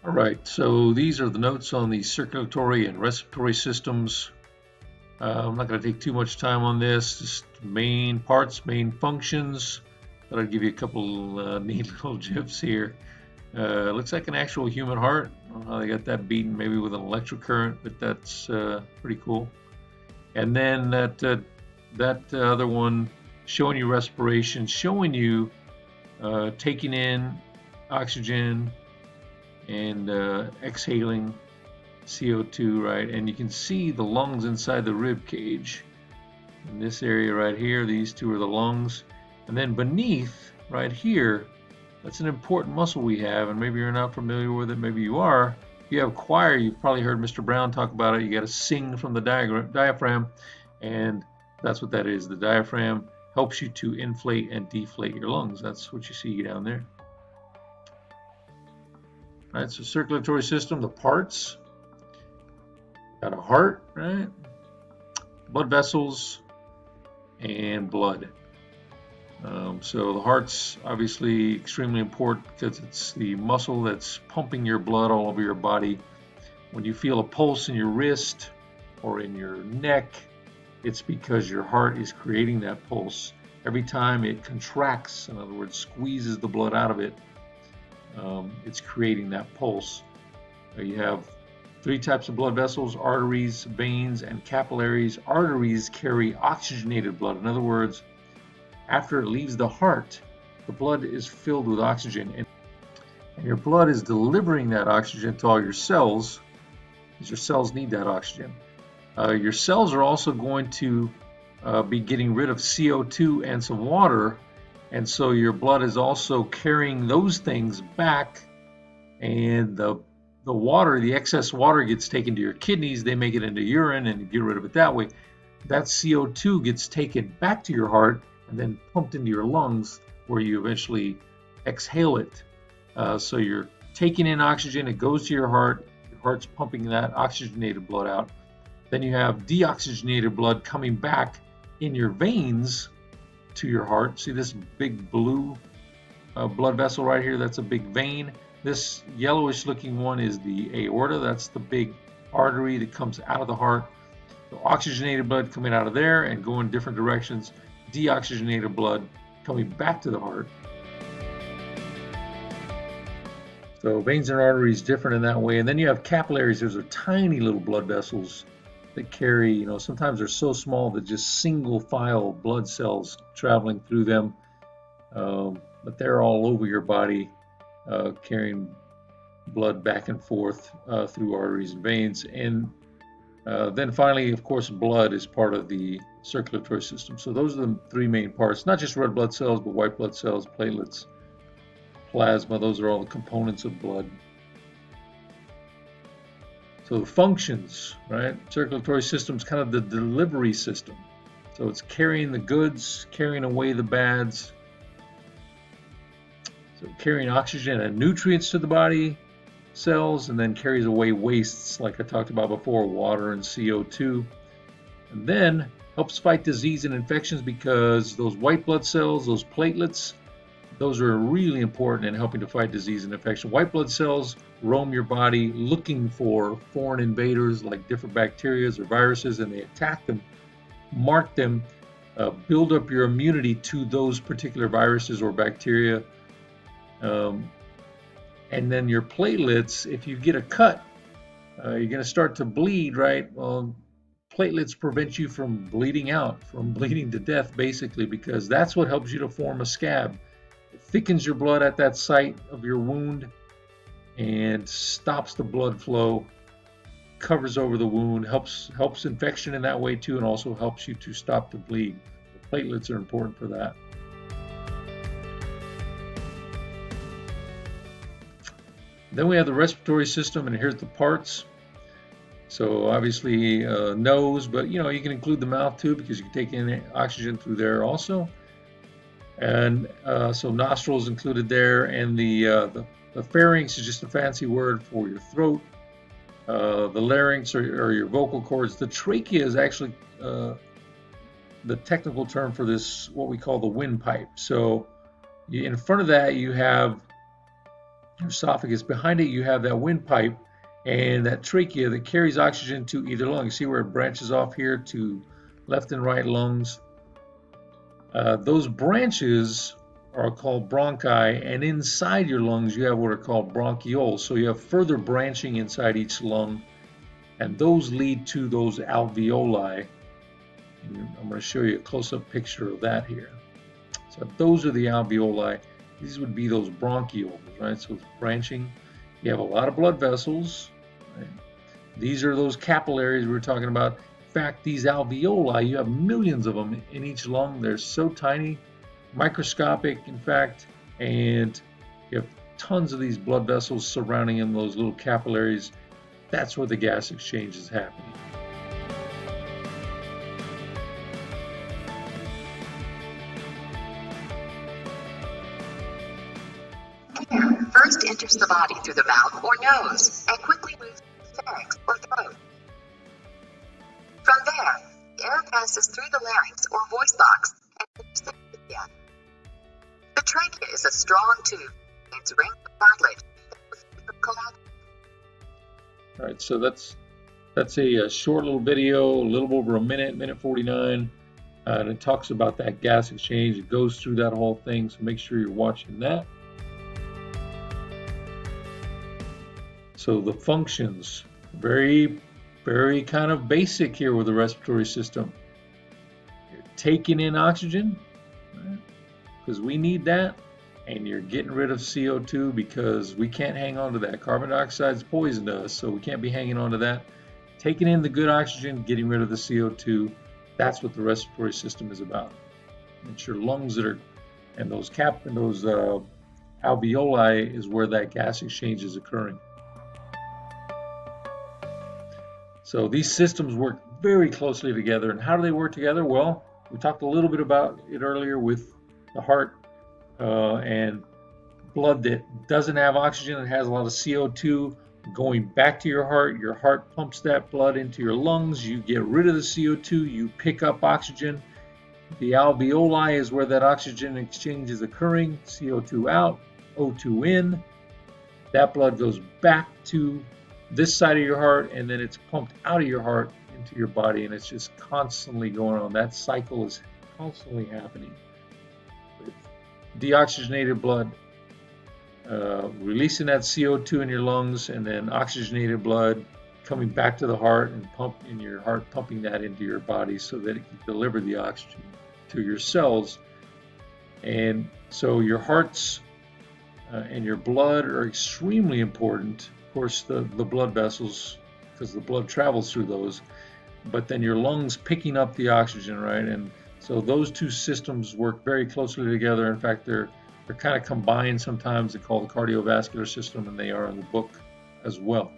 All right, so these are the notes on the circulatory and respiratory systems. I'm not going to take too much time on this, just main parts, main functions. But I'll give you a couple neat little gifs here. Looks like an actual human heart. I don't know how they got that beaten, maybe with an electric current, but that's pretty cool. And then that other one showing you respiration, showing you taking in oxygen and exhaling CO2, right? And you can see the lungs inside the rib cage. In this area right here, these two are the lungs. And then beneath, right here, that's an important muscle we have, and maybe you're not familiar with it, maybe you are. If you have choir, you've probably heard Mr. Brown talk about it. You got to sing from the diaphragm, and that's what that is. The diaphragm helps you to inflate and deflate your lungs. That's what you see down there. All right, so circulatory system, the parts. Got a heart, right? Blood vessels and blood. So the heart's obviously extremely important because it's the muscle that's pumping your blood all over your body. When you feel a pulse in your wrist or in your neck, it's because your heart is creating that pulse. Every time it contracts, in other words, squeezes the blood out of it, it's creating that pulse. You have three types of blood vessels: arteries, veins, and capillaries. Arteries carry oxygenated blood. In other words, after it leaves the heart, the blood is filled with oxygen, and your blood is delivering that oxygen to all your cells, because your cells need that oxygen. Your cells are also going to be getting rid of CO2 and some water, and so your blood is also carrying those things back, and the water, the excess water, gets taken to your kidneys. They make it into urine and get rid of it that way. That CO2 gets taken back to your heart and then pumped into your lungs, where you eventually exhale it. So you're taking in oxygen, it goes to your heart's pumping that oxygenated blood out. Then you have deoxygenated blood coming back in your veins to your heart. See this big blue blood vessel right here? That's a big vein. This yellowish looking one is the aorta. That's the big artery that comes out of the heart. So oxygenated blood coming out of there and going different directions. Deoxygenated blood coming back to the heart. So veins and arteries different in that way. And then you have capillaries. Those are tiny little blood vessels that carry, sometimes they're so small that just single file blood cells traveling through them. But they're all over your body, carrying blood back and forth through arteries and veins. And then finally, of course, blood is part of the circulatory system. So those are the three main parts, not just red blood cells, but white blood cells, platelets, plasma. Those are all the components of blood. So the functions, right? Circulatory system is kind of the delivery system. So it's carrying the goods, carrying away the bads. So carrying oxygen and nutrients to the body cells, and then carries away wastes like I talked about before, water and CO2. And then helps fight disease and infections, because those white blood cells, those platelets, those are really important in helping to fight disease and infection. White blood cells roam your body looking for foreign invaders like different bacteria or viruses, and they attack them, mark them, build up your immunity to those particular viruses or bacteria. And then your platelets, if you get a cut, you're going to start to bleed, right? Well, platelets prevent you from bleeding out, from bleeding to death, basically, because that's what helps you to form a scab. It thickens your blood at that site of your wound and stops the blood flow, covers over the wound, helps infection in that way too, and also helps you to stop the bleed. The platelets are important for that. Then we have the respiratory system, and here's the parts. So obviously nose, but you can include the mouth too, because you can take in oxygen through there also. And so nostrils included there, and the pharynx is just a fancy word for your throat. The larynx or your vocal cords. The trachea is actually the technical term for this, what we call the windpipe. So in front of that you have your esophagus. Behind it, you have that windpipe and that trachea that carries oxygen to either lung. You see where it branches off here to left and right lungs. Those branches are called bronchi, and inside your lungs you have what are called bronchioles. So you have further branching inside each lung, and those lead to those alveoli. And I'm going to show you a close-up picture of that here. So those are the alveoli. These would be those bronchioles, right? So it's branching. You have a lot of blood vessels, right? These are those capillaries we were talking about. In fact, these alveoli, you have millions of them in each lung. They're so tiny, microscopic, in fact, and you have tons of these blood vessels surrounding in those little capillaries. That's where the gas exchange is happening. Air first enters the body through the mouth or nose and quickly moves to the pharynx or throat. From there, air passes through the larynx or voice box and enters the trachea. The trachea is a strong tube. Its ring of cartilage that collapses. All right, so that's a short little video, a little over a minute 49, and it talks about that gas exchange. It goes through that whole thing, so make sure you're watching that. So the functions, very kind of basic here with the respiratory system. You're taking in oxygen, because we need that, and you're getting rid of CO2 because we can't hang on to that. Carbon dioxide is poison to us, so we can't be hanging on to that. Taking in the good oxygen, getting rid of the CO2, that's what the respiratory system is about. It's your lungs that are, and those alveoli is where that gas exchange is occurring. So these systems work very closely together. And how do they work together? Well, we talked a little bit about it earlier with the heart and blood that doesn't have oxygen. It has a lot of CO2 going back to your heart. Your heart pumps that blood into your lungs. You get rid of the CO2. You pick up oxygen. The alveoli is where that oxygen exchange is occurring. CO2 out, O2 in. That blood goes back to this side of your heart, and then it's pumped out of your heart into your body, and it's just constantly going on. That cycle is constantly happening. With deoxygenated blood, releasing that CO2 in your lungs, and then oxygenated blood coming back to the heart and your heart pumping that into your body so that it can deliver the oxygen to your cells. And so your hearts and your blood are extremely important. Of course, the blood vessels, because the blood travels through those, but then your lungs picking up the oxygen, right? And so those two systems work very closely together. In fact, they're kind of combined sometimes. They're called the cardiovascular system, and they are in the book as well.